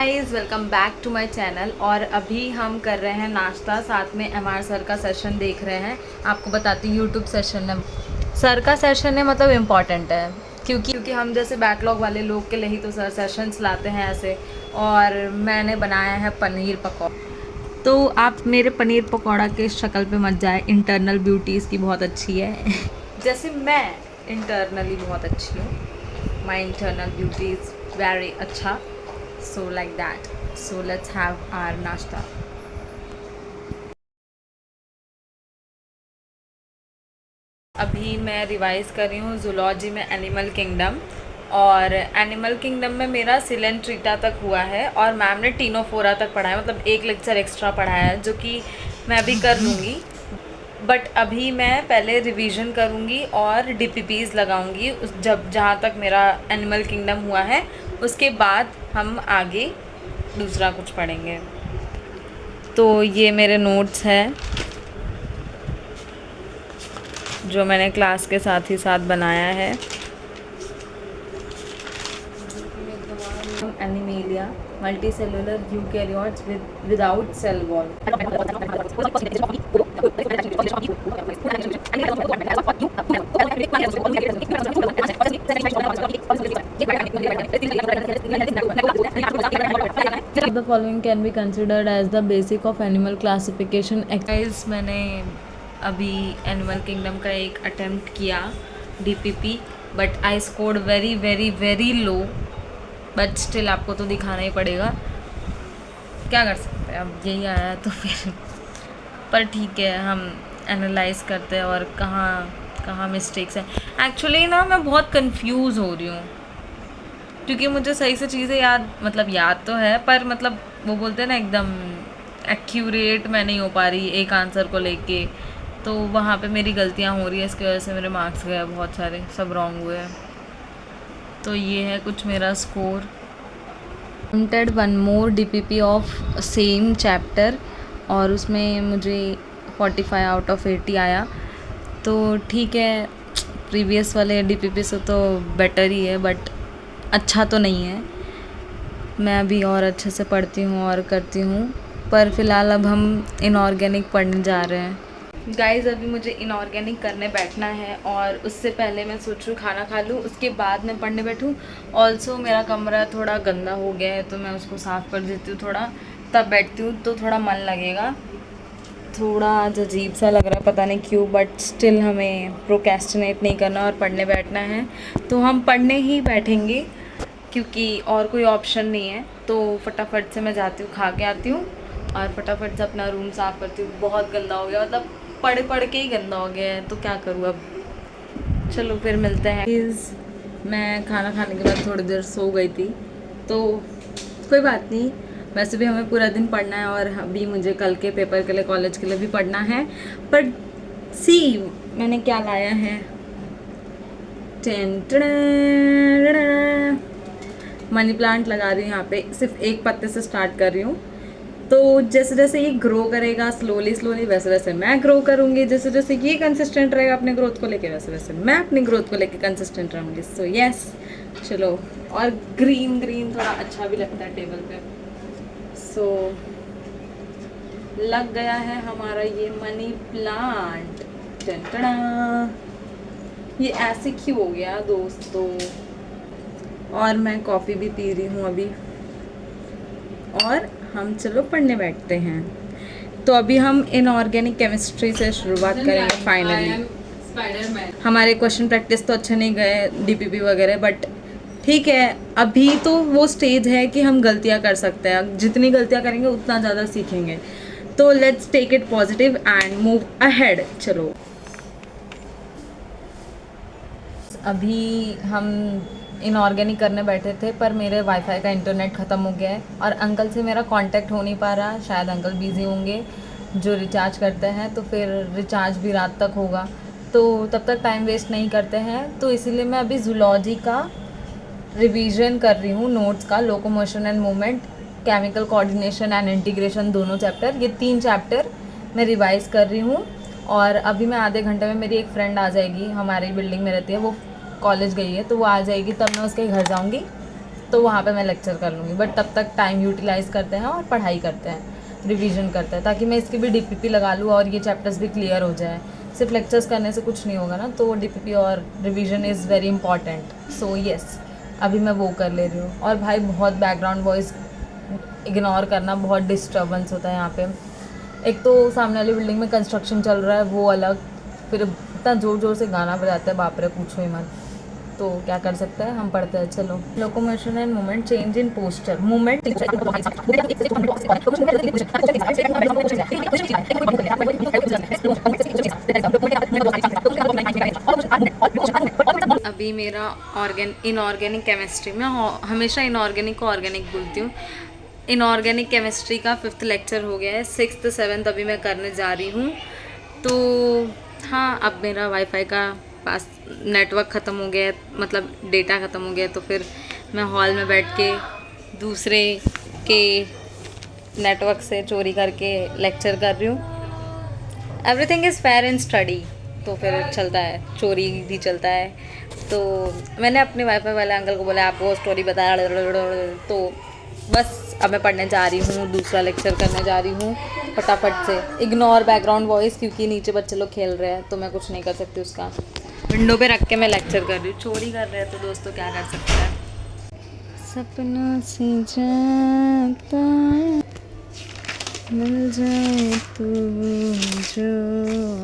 Guys welcome back to my channel. और अभी हम कर रहे हैं नाश्ता, साथ में एमआर सर का सेशन देख रहे हैं। आपको बताती हूँ यूट्यूब सेशन है, सर का सेशन है, मतलब इम्पॉर्टेंट है क्योंकि हम जैसे बैकलॉग वाले लोग के लिए ही तो सर सेशंस लाते हैं ऐसे। और मैंने बनाया है पनीर पकौड़ा। तो आप मेरे पनीर पकौड़ा के शक्ल पे मत जाए, इंटरनल ब्यूटी इसकी बहुत अच्छी है जैसे मैं इंटरनली बहुत अच्छी हूँ, my internal beauty is very अच्छा। So like that, so let's have our nashta. अभी मैं रिवाइज कर रही हूँ जूलॉजी में एनिमल किंगडम, और एनिमल किंगडम में मेरा सिलेंट्रीटा तक हुआ है और मैम ने टीनोफोरा तक पढ़ा है, मतलब एक लेक्चर एक्स्ट्रा पढ़ा है जो कि मैं भी कर लूँगी। बट अभी मैं पहले रिवीजन करूँगी और डीपीपीज लगाऊँगी उस जहाँ तक मेरा एनिमल किंगडम हुआ है, उसके बाद हम आगे दूसरा कुछ पढ़ेंगे। तो ये मेरे नोट्स हैं जो मैंने क्लास के साथ ही साथ बनाया है। Animalia multicellular eukaryotes without cell wall. The following can be considered as the basic of animal classification. Guys, मैंने अभी एनिमल किंगडम का एक अटेम्प्ट किया DPP, but I scored very very very low. But still आपको तो दिखाना ही पड़ेगा, क्या कर सकते हैं, अब यही आया तो फिर। पर ठीक है, हम एनालाइज करते हैं और कहाँ मिस्टेक्स हैं। एक्चुअली ना मैं बहुत कंफ्यूज हो रही हूँ क्योंकि मुझे सही से चीज़ें याद तो है, पर मतलब वो बोलते हैं ना एकदम एक्यूरेट मैं नहीं हो पा रही एक आंसर को लेके, तो वहाँ पे मेरी गलतियाँ हो रही है, इसकी वजह से मेरे मार्क्स गए बहुत सारे, सब रॉन्ग हुए हैं। तो ये है कुछ मेरा score. Attempted one more DPP of same chapter और उसमें मुझे 45 आउट ऑफ 80 आया। तो ठीक है, प्रीवियस वाले डीपीपी से तो बेटर ही है, बट अच्छा तो नहीं है। मैं अभी और अच्छे से पढ़ती हूँ और करती हूँ, पर फ़िलहाल अब हम इनऑर्गेनिक पढ़ने जा रहे हैं। गाइज़ अभी मुझे इनऑर्गेनिक करने बैठना है और उससे पहले मैं सोच रही हूँ खाना खा लूँ, उसके बाद मैं पढ़ने बैठूँ। ऑल्सो मेरा कमरा थोड़ा गंदा हो गया है तो मैं उसको साफ़ कर देती हूँ थोड़ा, तब बैठती हूँ तो थोड़ा मन लगेगा। थोड़ा आज अजीब सा लग रहा है, पता नहीं क्यों, बट स्टिल हमें प्रोक्रेस्टिनेट नहीं करना और पढ़ने बैठना है, तो हम पढ़ने ही बैठेंगे क्योंकि और कोई ऑप्शन नहीं है। तो फटाफट से मैं जाती हूँ, खा के आती हूँ और फटाफट से अपना रूम साफ़ करती हूँ। बहुत गंदा हो गया, मतलब पढ़ के ही गंदा हो गया है, तो क्या करूँ अब। चलो फिर मिलते हैं। प्लीज़, मैं खाना खाने के बाद थोड़ी देर सो गई थी, तो कोई बात नहीं, वैसे भी हमें पूरा दिन पढ़ना है और अभी मुझे कल के पेपर के लिए, कॉलेज के लिए भी पढ़ना है। पर सी मैंने क्या लाया है, मनी प्लांट लगा रही हूँ यहाँ पे, सिर्फ एक पत्ते से स्टार्ट कर रही हूँ। तो जैसे जैसे ये ग्रो करेगा स्लोली वैसे वैसे मैं ग्रो करूँगी, जैसे जैसे ये कंसिस्टेंट रहेगा अपने ग्रोथ को लेके, वैसे वैसे मैं अपनी ग्रोथ को लेके कंसिस्टेंट रहूँगी। सो यस, चलो। और ग्रीन थोड़ा अच्छा भी लगता है टेबल पे। सो लग गया है हमारा ये मनी प्लांट। टंटड़ा, ये ऐसे क्यों हो गया दोस्तों। और मैं कॉफ़ी भी पी रही हूँ अभी, और हम चलो पढ़ने बैठते हैं। तो अभी हम इनऑर्गेनिक केमिस्ट्री से शुरुआत करेंगे फाइनली। हमारे क्वेश्चन प्रैक्टिस तो अच्छे नहीं गए डीपीपी वगैरह, बट ठीक है, अभी तो वो स्टेज है कि हम गलतियां कर सकते हैं, जितनी गलतियां करेंगे उतना ज़्यादा सीखेंगे। तो let's take it positive and move ahead. चलो, अभी हम इनऑर्गेनिक करने बैठे थे, पर मेरे वाईफाई का इंटरनेट ख़त्म हो गया है और अंकल से मेरा कांटेक्ट हो नहीं पा रहा। शायद अंकल बिज़ी होंगे जो रिचार्ज करते हैं, तो फिर रिचार्ज भी रात तक होगा, तो तब तक टाइम वेस्ट नहीं करते हैं। तो इसीलिए मैं अभी जूलॉजी का रिवीजन कर रही हूँ, नोट्स का, locomotion and movement, chemical coordination and integration, दोनों चैप्टर, ये 3 चैप्टर मैं रिवाइज़ कर रही हूँ। और अभी मैं आधे घंटे में, मेरी एक फ्रेंड आ जाएगी, हमारी बिल्डिंग में रहती है, वो कॉलेज गई है, तो वो आ जाएगी, तब मैं उसके घर जाऊँगी तो वहाँ पे मैं लेक्चर कर लूँगी, बट तब तक टाइम यूटिलाइज़ करते हैं और पढ़ाई करते हैं, रिवीजन करते हैं, ताकि मैं इसकी भी डीपीपी लगा लूँ और ये चैप्टर्स भी क्लियर हो जाए। सिर्फ लेक्चर्स करने से कुछ नहीं होगा ना, तो डीपीपी और revision is very important. So yes, अभी मैं वो कर ले रही हूँ। और भाई बहुत बैकग्राउंड वॉइस इग्नोर करना, बहुत डिस्टर्बेंस होता है यहाँ पे। एक तो सामने वाली बिल्डिंग में कंस्ट्रक्शन चल रहा है वो अलग, फिर इतना ज़ोर ज़ोर से गाना बजाता है, बाप रे पूछो ही मत। तो क्या कर सकते हैं, हम पढ़ते हैं। चलो, locomotion and movement, change in posture, movement. अभी मेरा इनऑर्गेनिक केमिस्ट्री में, हमेशा इनऑर्गेनिक को ऑर्गेनिक बोलती हूँ, इनऑर्गेनिक केमिस्ट्री का 5th लेक्चर हो गया है। 6th 7th अभी मैं करने जा रही हूँ। तो हाँ, अब मेरा वाईफाई का पास नेटवर्क ख़त्म हो गया है, मतलब डेटा ख़त्म हो गया है, तो फिर मैं हॉल में बैठ के दूसरे के नेटवर्क से चोरी करके लेक्चर कर रही हूँ। Everything is fair in study, तो फिर चलता है, चोरी भी चलता है। तो मैंने अपने वाईफाई वाले अंकल को बोला आपको स्टोरी बताया, तो बस अब मैं पढ़ने जा रही हूँ, दूसरा लेक्चर करने जा रही हूँ फटाफट से। इग्नोर बैकग्राउंड वॉइस, क्योंकि नीचे बच्चे लोग खेल रहे हैं, तो मैं कुछ नहीं कर सकती उसका। विंडो पे रख के मैं लेक्चर कर रही हूँ, चोरी कर रहे हैं तो दोस्तों क्या कर सकते हैं। सपना से जाता मिल जाए तू जो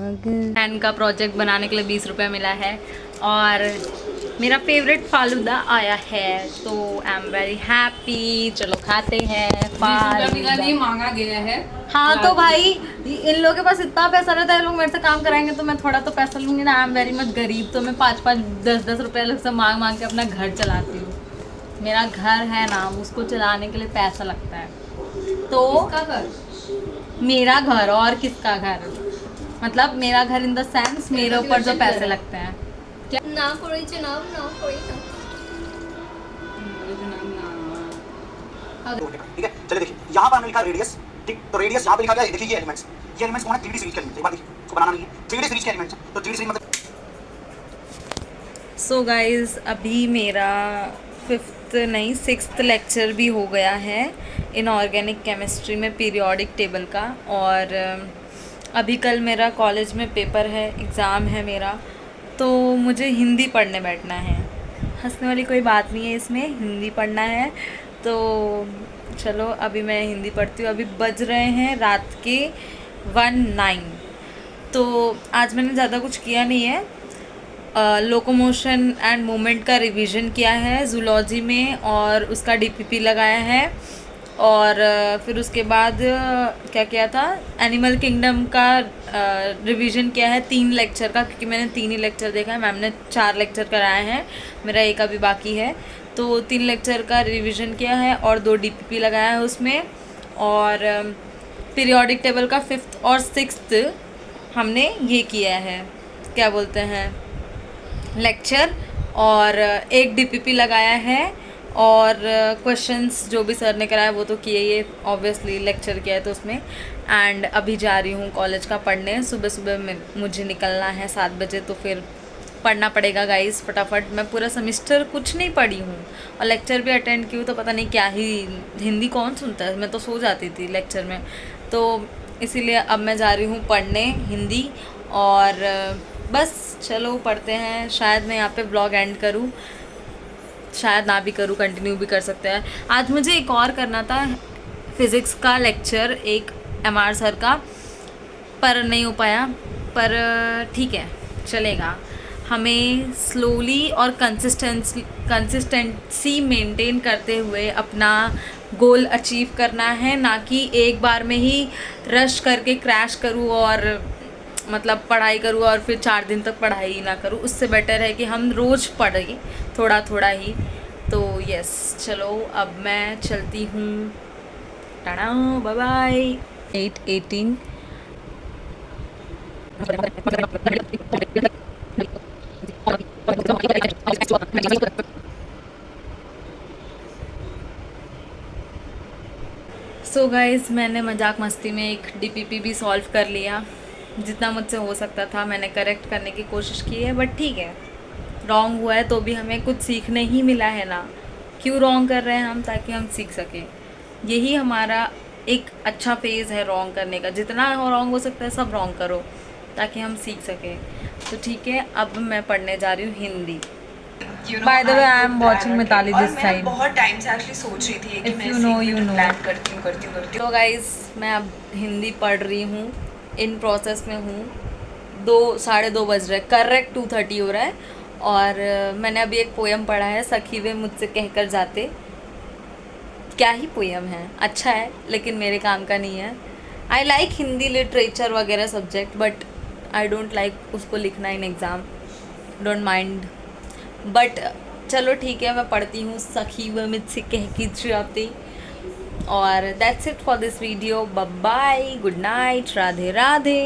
अगर। फैन का प्रोजेक्ट बनाने के लिए 20 रुपये मिला है और मेरा फेवरेट फालूदा आया है, तो आई एम वेरी हैप्पी। चलो खाते हैं फालूदा। मांगा गया है। हाँ तो भाई इन लोगों के पास इतना पैसा रहता है, लोग मेरे से काम कराएंगे तो मैं थोड़ा तो पैसा लूँगी ना। आई एम वेरी मच गरीब, तो मैं 5-5 10-10 रुपये लोग से मांग मांग के अपना घर चलाती हूँ। मेरा घर है ना, उसको चलाने के लिए पैसा लगता है। तो किसका घर? मेरा घर, और किसका घर, मतलब मेरा घर इन द सेंस मेरे ऊपर जो पैसे लगते हैं। ना कोई जनाब, ना कोई ना। ठीक है, चलिए देखिए यहाँ पर हमने लिखा रेडियस, ठीक, तो रेडियस यहाँ पे लिखा गया है। देखिए ये एलिमेंट्स कौन है, 3D सीरीज के एलिमेंट्स। एक बार देखिए, उसको बनाना नहीं है, 3D सीरीज के एलिमेंट्स। तो 3D सीरीज मतलब सो गाइज अभी मेरा 6th लेक्चर भी हो गया है इनऑर्गेनिक केमिस्ट्री में, पीरियोडिक टेबल का। और अभी कल मेरा कॉलेज में पेपर है, एग्ज़ाम है मेरा, तो मुझे हिंदी पढ़ने बैठना है। हंसने वाली कोई बात नहीं है इसमें, हिंदी पढ़ना है। तो चलो अभी मैं हिंदी पढ़ती हूँ। अभी बज रहे हैं रात के 1:09। तो आज मैंने ज़्यादा कुछ किया नहीं है। लोकोमोशन एंड मूवमेंट का रिवीजन किया है जूलॉजी में, और उसका डीपीपी लगाया है। और फिर उसके बाद क्या किया था, एनिमल किंगडम का रिवीजन किया है 3 लेक्चर का, क्योंकि मैंने 3 ही लेक्चर देखा है। मैम ने 4 लेक्चर कराए हैं, मेरा एक अभी बाकी है। तो 3 लेक्चर का रिवीजन किया है और 2 डीपीपी लगाया है उसमें। और पीरियोडिक टेबल का 5th और 6th हमने ये किया है, क्या बोलते हैं, लेक्चर, और एक डीपीपी लगाया है। और क्वेश्चंस जो भी सर ने कराया वो तो किए, ये ऑब्वियसली लेक्चर किया है तो उसमें। एंड अभी जा रही हूँ कॉलेज का पढ़ने। सुबह सुबह में मुझे निकलना है 7 बजे, तो फिर पढ़ना पड़ेगा गाइस फटाफट। मैं पूरा सेमेस्टर कुछ नहीं पढ़ी हूँ और लेक्चर भी अटेंड की हूँ, तो पता नहीं क्या ही, हिंदी कौन सुनता है, मैं तो सो जाती थी लेक्चर में। तो इसीलिए अब मैं जा रही हूँ पढ़ने हिंदी। और बस चलो पढ़ते हैं। शायद मैं यहाँ पे व्लॉग एंड करूँ, शायद ना भी करूँ, कंटिन्यू भी कर सकते हैं। आज मुझे एक और करना था, फिज़िक्स का लेक्चर, एक MR सर का, पर नहीं हो पाया। पर ठीक है, चलेगा। हमें स्लोली और कंसिस्टेंसी मेंटेन करते हुए अपना गोल अचीव करना है, ना कि एक बार में ही रश करके क्रैश करूँ और मतलब पढ़ाई करूँ और फिर 4 दिन तक पढ़ाई ही ना करूँ। उससे बेटर है कि हम रोज़ पढ़ें, थोड़ा थोड़ा ही। तो यस, चलो अब मैं चलती हूँ, tata, bye bye. 8:18 so guys, मैंने मजाक मस्ती में एक डीपीपी भी सॉल्व कर लिया। जितना मुझसे हो सकता था मैंने करेक्ट करने की कोशिश की है, बट ठीक है, रॉन्ग हुआ है तो भी हमें कुछ सीखने ही मिला है ना, क्यों रॉन्ग कर रहे हैं हम, ताकि हम सीख सकें। यही हमारा एक अच्छा फेज़ है रॉन्ग करने का, जितना रॉन्ग हो सकता है सब रॉन्ग करो ताकि हम सीख सकें। तो ठीक है, अब मैं पढ़ने जा रही हूँ Hindi. By the way, I am watching Mitali this मैं side. बहुत टाइम से एक्चुअली सोच रही थी कि If मैं you know, you know. Plan करती हूँ तो गाइस मैं अब हिंदी पढ़ रही हूँ, इन प्रोसेस में हूँ। 2 साढ़े 2 बज रहे, करेक्ट 2:30 हो रहा है। और मैंने अभी एक पोएम पढ़ा है, सखी वे मुझसे कहकर जाते। क्या ही पोएम है, अच्छा है लेकिन मेरे काम का नहीं है। आई लाइक हिंदी लिटरेचर वगैरह subject, but I don't like उसको लिखना in exam, don't mind. But चलो ठीक है, मैं पढ़ती हूँ सखी व मुझसे कह के जाते। और that's it for this video. Bye bye, good night, Radhe Radhe.